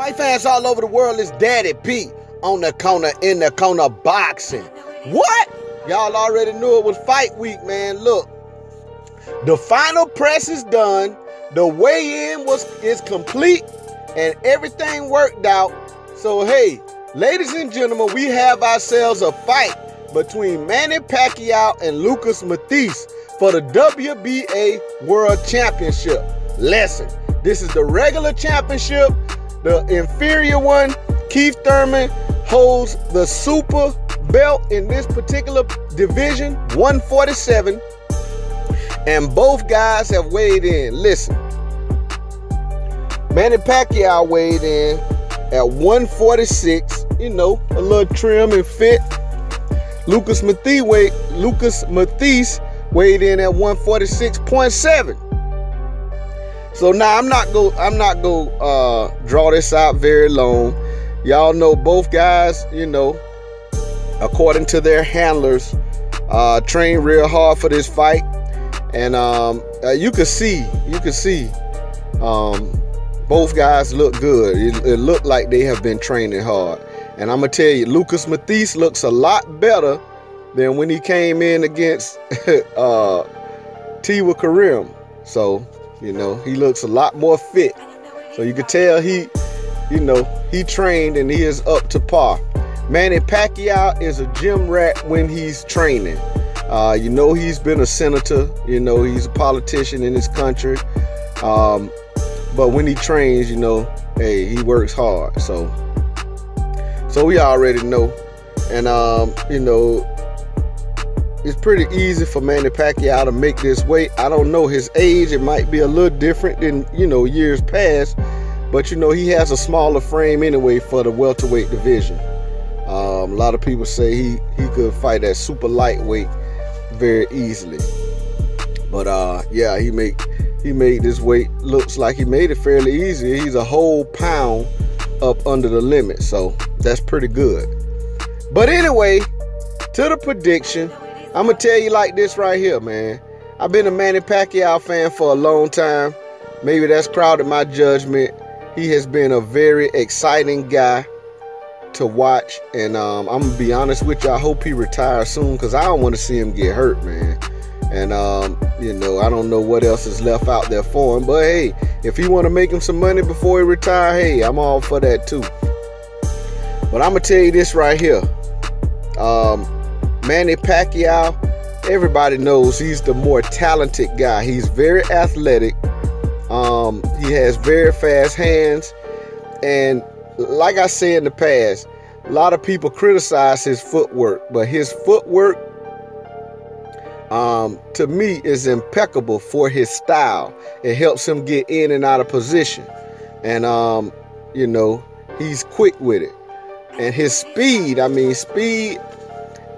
Fight fans all over the world, it's Daddy P on the corner, in the corner boxing. What? Y'all already knew it was fight week, man. Look, the final press is done. The weigh-in is complete and everything worked out. So, hey, ladies and gentlemen, we have ourselves a fight between Manny Pacquiao and Lucas Matthysse for the WBA World Championship. Listen, this is the regular championship. The inferior one, Keith Thurman, holds the super belt in this particular division, 147. And both guys have weighed in. Listen, Manny Pacquiao weighed in at 146, you know, a little trim and fit. Lucas Matthysse weighed in at 146.7. So now I'm not go draw this out very long. Y'all know both guys, you know, according to their handlers, trained real hard for this fight. And you can see both guys look good. It looked like they have been training hard. And I'm gonna tell you, Lucas Matthysse looks a lot better than when he came in against Tiwa Karim. So, you know, he looks a lot more fit. So you can tell he trained and he is up to par. Manny Pacquiao is a gym rat when he's training. You know, he's been a senator. You know, he's a politician in this country. But when he trains, you know, hey, he works hard. So we already know. And, you know, it's pretty easy for Manny Pacquiao to make this weight. I don't know his age. It might be a little different than, you know, years past. But, you know, he has a smaller frame anyway for the welterweight division. A lot of people say he could fight at super lightweight very easily. But, yeah, he made this weight. Looks like he made it fairly easy. He's a whole pound up under the limit. So that's pretty good. But anyway, to the prediction, I'm going to tell you like this right here, man. I've been a Manny Pacquiao fan for a long time. Maybe that's crowded my judgment. He has been a very exciting guy to watch. And I'm going to be honest with you. I hope he retires soon because I don't want to see him get hurt, man. And, you know, I don't know what else is left out there for him. But, hey, if he want to make him some money before he retire, hey, I'm all for that too. But I'm going to tell you this right here. Manny Pacquiao, everybody knows he's the more talented guy. He's very athletic. He has very fast hands. And like I said in the past, a lot of people criticize his footwork. But his footwork, to me, is impeccable for his style. It helps him get in and out of position. And, you know, he's quick with it. And his speed, I mean, speed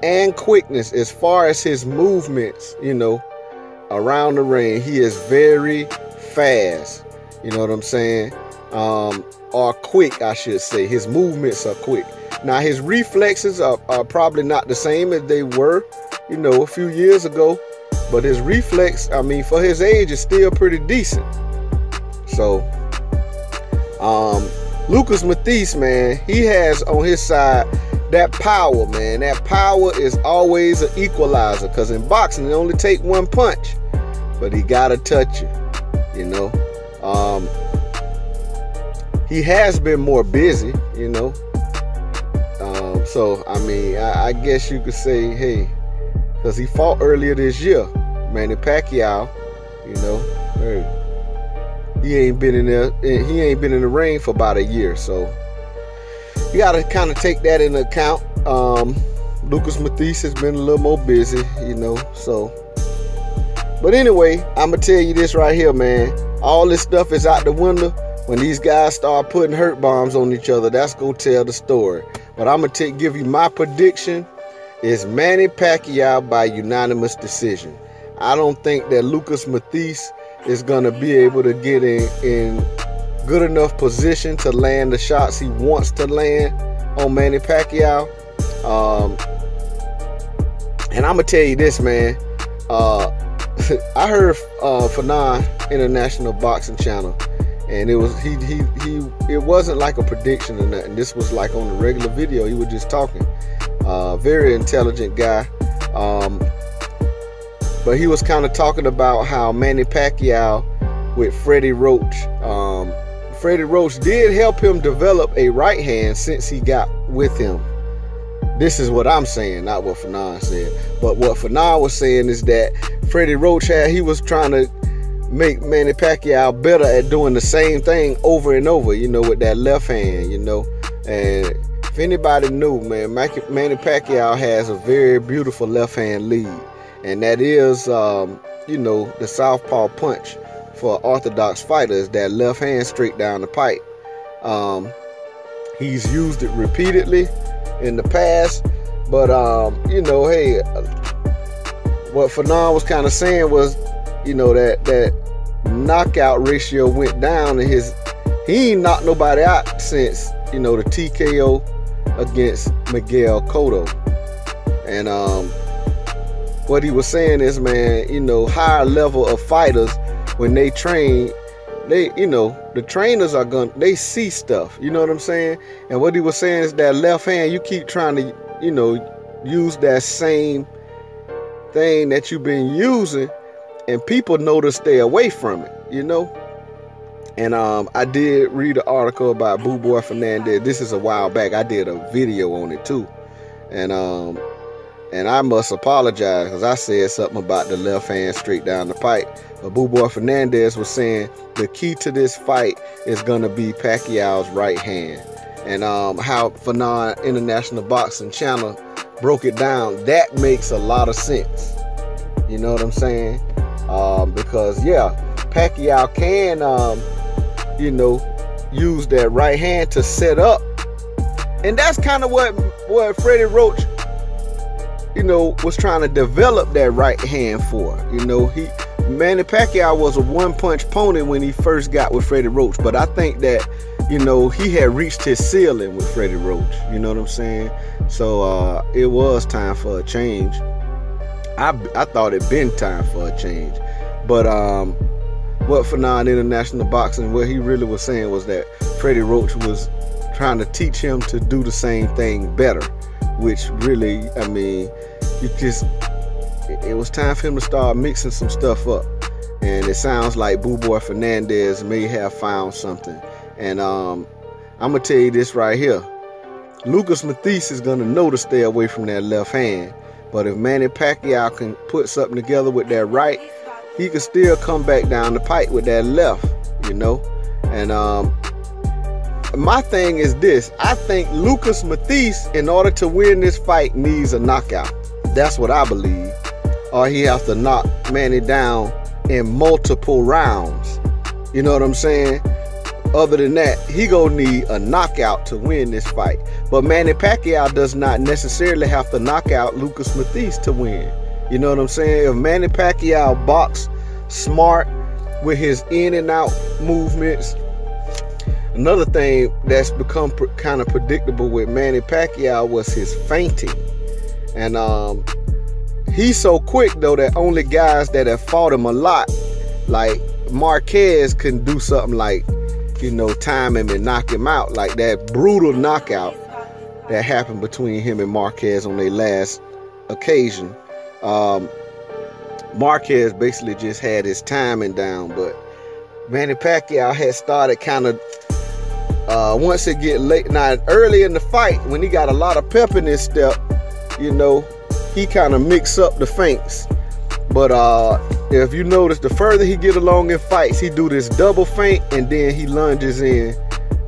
and quickness as far as his movements, you know, around the ring, he is very fast. You know what I'm saying? Or quick, I should say. His movements are quick. Now, his reflexes are probably not the same as they were, you know, a few years ago. But his reflex, I mean, for his age, is still pretty decent. So, Lucas Matthysse, man, he has on his side that power, man. That power is always an equalizer, because in boxing, it only take one punch. But he got to touch you, you know. He has been more busy, you know. So, I mean, I guess you could say, hey, because he fought earlier this year, Manny Pacquiao, you know. He ain't been in there. He ain't been in the ring for about a year, so you got to kind of take that into account. Lucas Matthysse has been a little more busy, you know. So, but anyway, I'm gonna tell you this right here, man. All this stuff is out the window when these guys start putting hurt bombs on each other. That's gonna tell the story. But I'm gonna give you my prediction is Manny Pacquiao by unanimous decision. I don't think that Lucas Matthysse is going to be able to get in good enough position to land the shots he wants to land on Manny Pacquiao. And I'm going to tell you this, man. I heard Fanon International Boxing Channel, And it was it wasn't like a prediction or nothing. This was like on a regular video. He was just talking. Very intelligent guy. But he was kind of talking about how Manny Pacquiao with Freddie Roach. Freddie Roach did help him develop a right hand since he got with him. This is what I'm saying, not what Fanon said. But what Fanon was saying is that Freddie Roach he was trying to make Manny Pacquiao better at doing the same thing over and over, you know, with that left hand, you know. And if anybody knew, man, Manny Pacquiao has a very beautiful left hand lead. And that is, you know, the southpaw punch for orthodox fighters, that left hand straight down the pipe. He's used it repeatedly in the past, but you know, hey, what Fanon was kind of saying was, you know, that knockout ratio went down, and he ain't knocked nobody out since, you know, the TKO against Miguel Cotto. And what he was saying is, man, you know, higher level of fighters, when they train, they, you know, the trainers are they see stuff, you know what I'm saying? And what he was saying is that left hand, you keep trying to, you know, use that same thing that you've been using, and people know to stay away from it, you know? And I did read an article about Boo Boy Fernandez. This is a while back. I did a video on it too. And I must apologize because I said something about the left hand straight down the pipe. But Boo Boy Fernandez was saying the key to this fight is going to be Pacquiao's right hand. And how Fanon International Boxing Channel broke it down, that makes a lot of sense. You know what I'm saying? Because, yeah, Pacquiao can, you know, use that right hand to set up. And that's kind of what Freddie Roach, you know, was trying to develop that right hand for. You know, Manny Pacquiao was a one-punch pony when he first got with Freddie Roach, but I think that, you know, he had reached his ceiling with Freddie Roach. You know what I'm saying? So it was time for a change. I thought it'd been time for a change, but what Fanon International Boxing, what he really was saying was that Freddie Roach was trying to teach him to do the same thing better, which really, I mean, it was time for him to start mixing some stuff up. And it sounds like Boo Boy Fernandez may have found something. And I'm going to tell you this right here. Lucas Matthysse is going to know to stay away from that left hand. But if Manny Pacquiao can put something together with that right, he can still come back down the pipe with that left, you know. And my thing is this. I think Lucas Matthysse, in order to win this fight, needs a knockout. That's what I believe. Or he has to knock Manny down in multiple rounds. You know what I'm saying? Other than that, he gonna need a knockout to win this fight. But Manny Pacquiao does not necessarily have to knock out Lucas Matthysse to win. You know what I'm saying? If Manny Pacquiao box smart with his in and out movements. Another thing that's become kind of predictable with Manny Pacquiao was his feinting. And he's so quick, though, that only guys that have fought him a lot, like Marquez, can do something like, you know, time him and knock him out. Like that brutal knockout that happened between him and Marquez on their last occasion. Marquez basically just had his timing down, but Manny Pacquiao had started kind of, once it get late, now early in the fight, when he got a lot of pep in his step, you know, he kind of mix up the feints. But if you notice, the further he get along in fights, he do this double feint and then he lunges in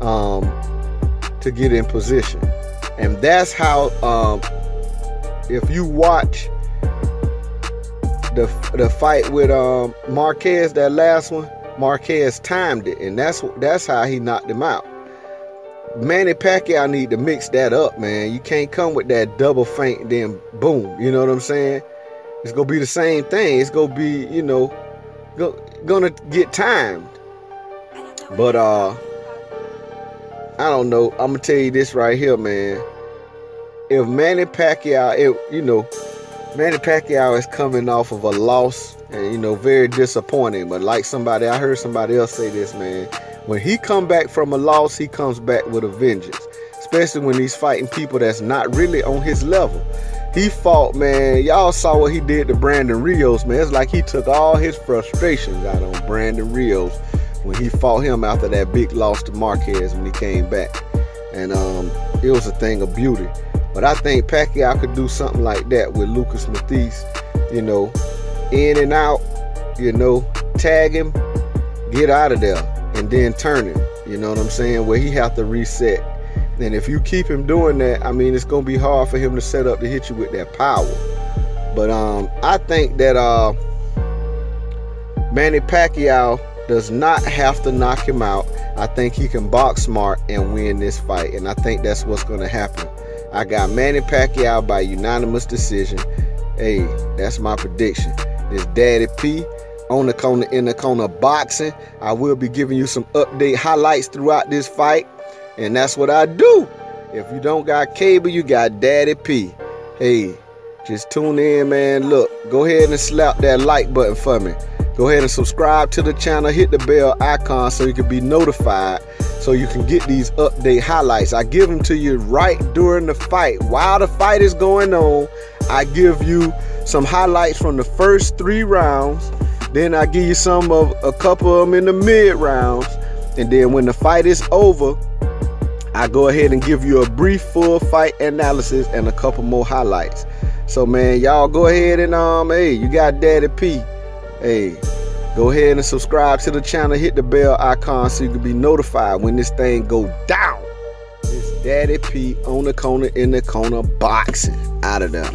to get in position. And that's how, if you watch the fight with Marquez, that last one, Marquez timed it, and that's how he knocked him out. Manny Pacquiao need to mix that up, man. You can't come with that double feint and then boom. You know what I'm saying? It's gonna be the same thing. It's gonna be, you know, gonna get timed. But I don't know. I'm gonna tell you this right here, man. If Manny Pacquiao, Manny Pacquiao is coming off of a loss, and, you know, very disappointing. But like I heard somebody else say this, man. When he come back from a loss, he comes back with a vengeance. Especially when he's fighting people that's not really on his level. He fought, man, y'all saw what he did to Brandon Rios, man. It's like he took all his frustrations out on Brandon Rios when he fought him after that big loss to Marquez when he came back. And it was a thing of beauty. But I think Pacquiao could do something like that with Lucas Matthysse, you know, in and out, you know, tag him, get out of there, and then turn him, you know what I'm saying, where he have to reset. And if you keep him doing that, I mean, it's going to be hard for him to set up to hit you with that power. But I think that Manny Pacquiao does not have to knock him out. I think he can box smart and win this fight. And I think that's what's going to happen. I got Manny Pacquiao by unanimous decision. Hey, that's my prediction. It's Daddy P on the corner, in the corner boxing. I will be giving you some update highlights throughout this fight. And that's what I do. If you don't got cable, you got Daddy P. Hey, just tune in, man. Look, go ahead and slap that like button for me. Go ahead and subscribe to the channel. Hit the bell icon so you can be notified, so you can get these update highlights. I give them to you right during the fight. While the fight is going on, I give you some highlights from the first 3 rounds. Then I give you a couple of them in the mid rounds. And then when the fight is over, I go ahead and give you a brief full fight analysis and a couple more highlights. So, man, y'all go ahead and, hey, you got Daddy P. Hey, go ahead and subscribe to the channel. Hit the bell icon so you can be notified when this thing go down. It's Daddy P on the corner, in the corner boxing. Out of there.